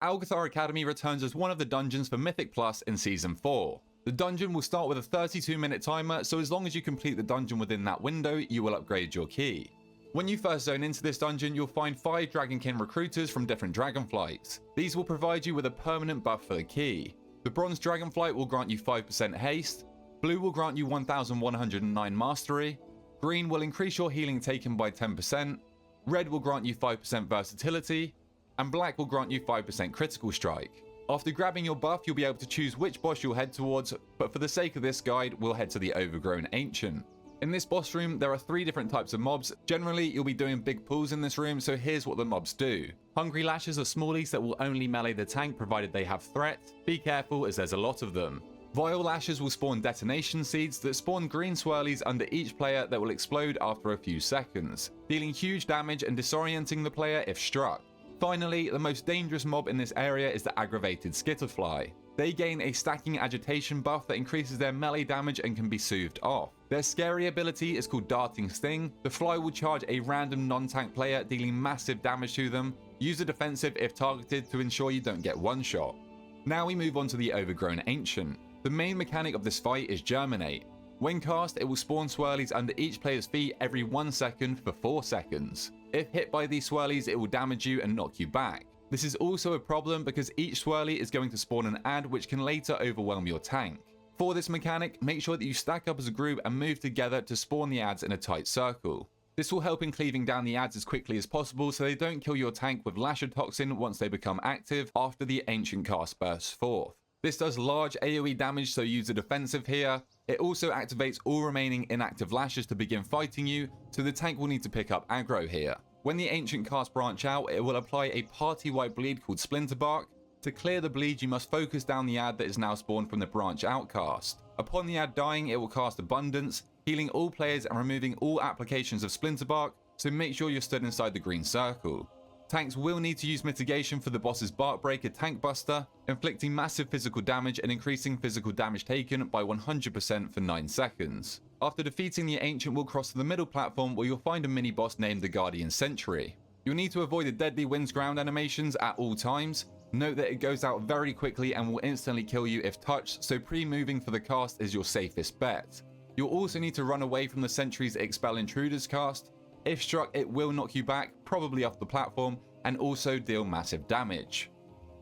Algeth'ar Academy returns as one of the dungeons for Mythic Plus in Season 4. The dungeon will start with a 32-minute timer, so as long as you complete the dungeon within that window, you will upgrade your key. When you first zone into this dungeon, you'll find 5 Dragonkin recruiters from different Dragonflights. These will provide you with a permanent buff for the key. The Bronze Dragonflight will grant you 5% haste, Blue will grant you 1109 mastery, Green will increase your healing taken by 10%, Red will grant you 5% versatility, and Black will grant you 5% critical strike. After grabbing your buff, you'll be able to choose which boss you'll head towards, but for the sake of this guide, we'll head to the Overgrown Ancient. In this boss room, there are 3 different types of mobs. Generally, you'll be doing big pulls in this room, so here's what the mobs do. Hungry Lashes are smallies that will only melee the tank provided they have threat. Be careful as there's a lot of them. Vile Lashes will spawn detonation seeds that spawn green swirlies under each player that will explode after a few seconds, dealing huge damage and disorienting the player if struck. Finally, the most dangerous mob in this area is the Aggravated Skitterfly. They gain a stacking agitation buff that increases their melee damage and can be soothed off. Their scary ability is called Darting Sting. The fly will charge a random non-tank player, dealing massive damage to them. Use the defensive if targeted to ensure you don't get one-shot. Now we move on to the Overgrown Ancient. The main mechanic of this fight is Germinate. When cast, it will spawn swirlies under each player's feet every 1 second for 4 seconds. If hit by these swirlies, it will damage you and knock you back. This is also a problem because each swirly is going to spawn an ad which can later overwhelm your tank. For this mechanic, make sure that you stack up as a group and move together to spawn the ads in a tight circle. This will help in cleaving down the ads as quickly as possible so they don't kill your tank with Lasher Toxin once they become active after the Ancient cast bursts forth. This does large AoE damage, so use the defensive here. It also activates all remaining inactive lashes to begin fighting you, so the tank will need to pick up aggro here. When the Ancient cast branch out, it will apply a party-wide bleed called Splinter Bark. To clear the bleed, you must focus down the ad that is now spawned from the branch out cast. Upon the ad dying, it will cast Abundance, healing all players and removing all applications of Splinter Bark, so make sure you're stood inside the green circle. Tanks will need to use mitigation for the boss's Bark Breaker Tank Buster, inflicting massive physical damage and increasing physical damage taken by 100% for 9 seconds. After defeating the Ancient, we'll cross to the middle platform where you'll find a mini-boss named the Guardian Sentry. You'll need to avoid the deadly Winds Ground animations at all times. Note that it goes out very quickly and will instantly kill you if touched, so pre-moving for the cast is your safest bet. You'll also need to run away from the Sentry's Expel Intruders cast. If struck, it will knock you back, probably off the platform, and also deal massive damage.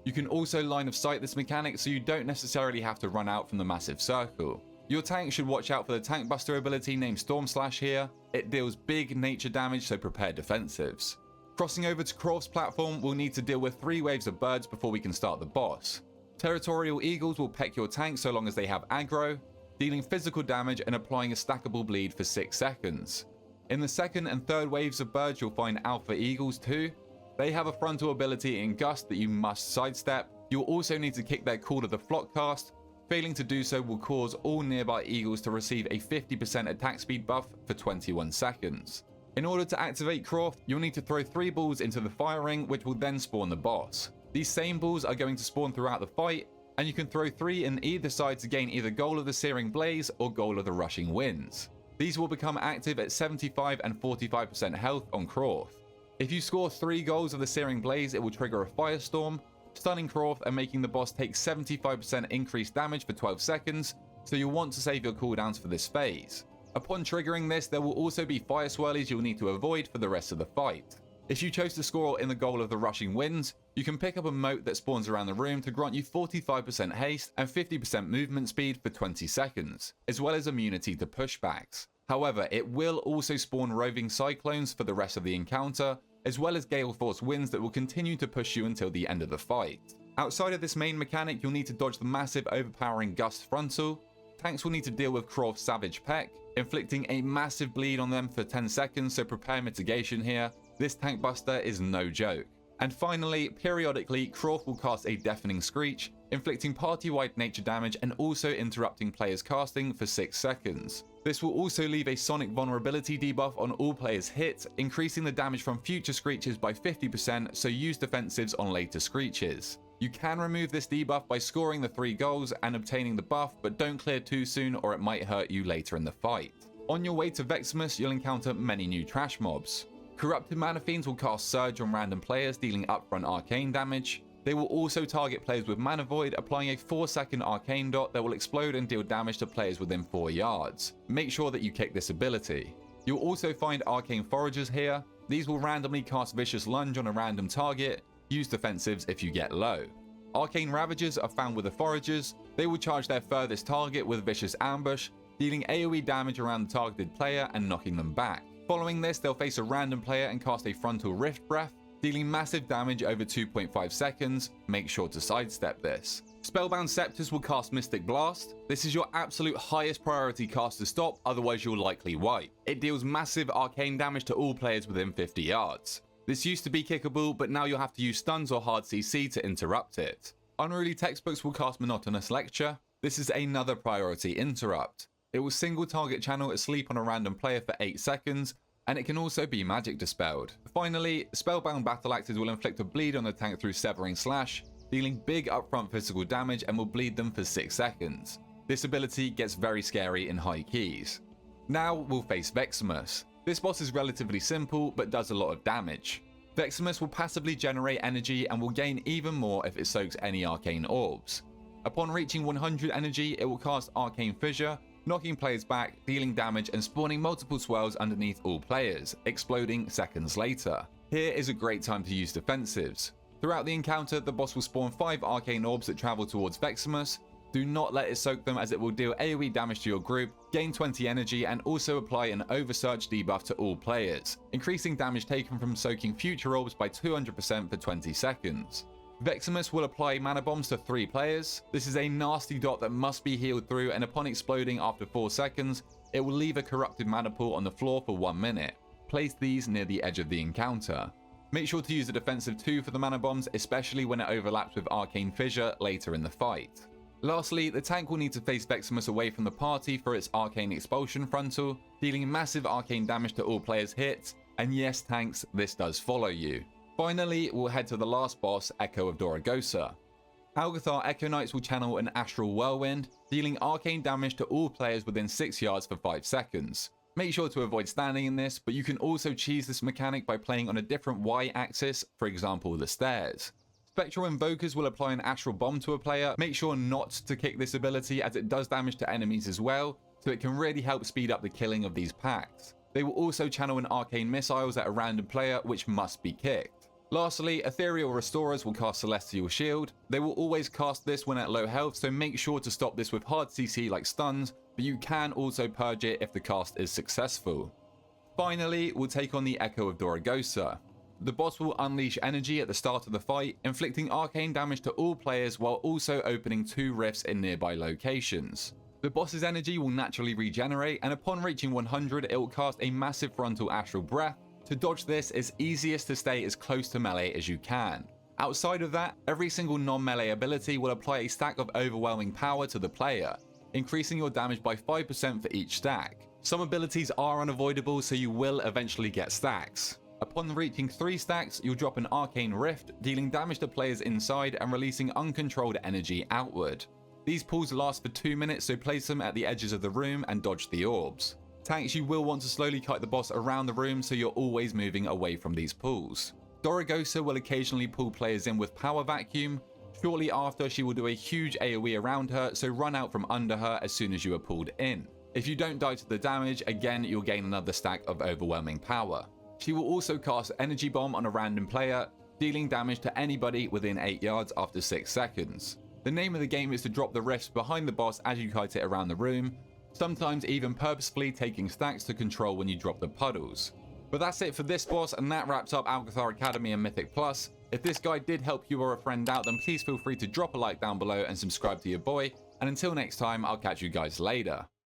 You can also line of sight this mechanic so you don't necessarily have to run out from the massive circle. Your tank should watch out for the Tank Buster ability named Storm Slash here. It deals big nature damage, so prepare defensives. Crossing over to Crawth's platform, we'll need to deal with 3 waves of birds before we can start the boss. Territorial Eagles will peck your tank so long as they have aggro, dealing physical damage and applying a stackable bleed for 6 seconds. In the second and third waves of birds, you'll find Alpha Eagles too. They have a frontal ability in Gust that you must sidestep. You'll also need to kick their Call of the Flock cast. Failing to do so will cause all nearby eagles to receive a 50% attack speed buff for 21 seconds. In order to activate Crawth, you'll need to throw 3 balls into the fire ring, which will then spawn the boss. These same balls are going to spawn throughout the fight, and you can throw 3 in either side to gain either Goal of the Searing Blaze or Goal of the Rushing Winds. These will become active at 75 and 45% health on Crawth. If you score 3 goals of the Searing Blaze, it will trigger a Firestorm, stunning Crawth and making the boss take 75% increased damage for 12 seconds, so you'll want to save your cooldowns for this phase. Upon triggering this, there will also be fire swirlies you'll need to avoid for the rest of the fight. If you chose to score in the Goal of the Rushing Winds, you can pick up a moat that spawns around the room to grant you 45% haste and 50% movement speed for 20 seconds, as well as immunity to pushbacks. However, it will also spawn roving cyclones for the rest of the encounter, as well as Gale Force winds that will continue to push you until the end of the fight. Outside of this main mechanic, you'll need to dodge the massive overpowering Gust Frontal. Tanks will need to deal with Crawth's Savage Peck, inflicting a massive bleed on them for 10 seconds, so prepare mitigation here. This tank buster is no joke. And finally, periodically, Crawth will cast a Deafening Screech, inflicting party-wide nature damage and also interrupting players' casting for 6 seconds. This will also leave a Sonic Vulnerability debuff on all players hit, increasing the damage from future Screeches by 50%, so use defensives on later Screeches. You can remove this debuff by scoring the 3 goals and obtaining the buff, but don't clear too soon or it might hurt you later in the fight. On your way to Vexamus, you'll encounter many new trash mobs. Corrupted Mana Fiends will cast Surge on random players, dealing upfront arcane damage. They will also target players with Mana Void, applying a 4-second arcane dot that will explode and deal damage to players within 4 yards. Make sure that you kick this ability. You'll also find Arcane Foragers here. These will randomly cast Vicious Lunge on a random target. Use defensives if you get low. Arcane Ravagers are found with the Foragers. They will charge their furthest target with Vicious Ambush, dealing AoE damage around the targeted player and knocking them back. Following this, they'll face a random player and cast a Frontal Rift Breath, dealing massive damage over 2.5 seconds. Make sure to sidestep this. Spellbound Scepters will cast Mystic Blast. This is your absolute highest priority cast to stop, otherwise you'll likely wipe. It deals massive arcane damage to all players within 50 yards. This used to be kickable, but now you'll have to use stuns or hard CC to interrupt it. Unruly Textbooks will cast Monotonous Lecture. This is another priority interrupt. It will single target channel asleep on a random player for 8 seconds, and it can also be magic dispelled. Finally, Spellbound Battle Axes will inflict a bleed on the tank through Severing Slash, dealing big upfront physical damage and will bleed them for 6 seconds. This ability gets very scary in high keys. Now we'll face Vexamus. This boss is relatively simple, but does a lot of damage. Vexamus will passively generate energy and will gain even more if it soaks any arcane orbs. Upon reaching 100 energy, it will cast Arcane Fissure, knocking players back, dealing damage and spawning multiple swirls underneath all players, exploding seconds later. Here is a great time to use defensives. Throughout the encounter, the boss will spawn 5 arcane orbs that travel towards Vexamus. Do not let it soak them, as it will deal AoE damage to your group, gain 20 energy, and also apply an Oversearch debuff to all players, increasing damage taken from soaking future orbs by 200% for 20 seconds. Vexamus will apply Mana Bombs to 3 players. This is a nasty dot that must be healed through, and upon exploding after 4 seconds, it will leave a corrupted mana pool on the floor for 1 minute. Place these near the edge of the encounter. Make sure to use a defensive 2 for the Mana Bombs, especially when it overlaps with Arcane Fissure later in the fight. Lastly, the tank will need to face Vexamus away from the party for its Arcane Expulsion Frontal, dealing massive arcane damage to all players' hits, and yes tanks, this does follow you. Finally, we'll head to the last boss, Echo of Doragosa. Algeth'ar Echo Knights will channel an Astral Whirlwind, dealing arcane damage to all players within 6 yards for 5 seconds. Make sure to avoid standing in this, but you can also cheese this mechanic by playing on a different Y-axis, for example the stairs. Spectral Invokers will apply an Astral Bomb to a player. Make sure not to kick this ability, as it does damage to enemies as well, so it can really help speed up the killing of these packs. They will also channel an Arcane Missiles at a random player, which must be kicked. Lastly, Ethereal Restorers will cast Celestial Shield. They will always cast this when at low health, so make sure to stop this with hard CC like stuns, but you can also purge it if the cast is successful. Finally, we'll take on the Echo of Doragosa. The boss will unleash energy at the start of the fight, inflicting arcane damage to all players while also opening 2 rifts in nearby locations. The boss's energy will naturally regenerate, and upon reaching 100, it will cast a massive frontal astral breath. To dodge this, it's easiest to stay as close to melee as you can. Outside of that, every single non-melee ability will apply a stack of overwhelming power to the player, increasing your damage by 5% for each stack. Some abilities are unavoidable, so you will eventually get stacks. Upon reaching 3 stacks, you'll drop an Arcane Rift, dealing damage to players inside and releasing uncontrolled energy outward. These pools last for 2 minutes, so place them at the edges of the room and dodge the orbs. Tanks, you will want to slowly kite the boss around the room, so you're always moving away from these pools. Doragosa will occasionally pull players in with Power Vacuum. Shortly after, she will do a huge AoE around her, so run out from under her as soon as you are pulled in. If you don't die to the damage, again you'll gain another stack of overwhelming power. She will also cast Energy Bomb on a random player, dealing damage to anybody within 8 yards after 6 seconds. The name of the game is to drop the rifts behind the boss as you kite it around the room, sometimes even purposefully taking stacks to control when you drop the puddles. But that's it for this boss, and that wraps up Algeth'ar Academy and Mythic Plus. If this guide did help you or a friend out, then please feel free to drop a like down below and subscribe to your boy, and until next time, I'll catch you guys later.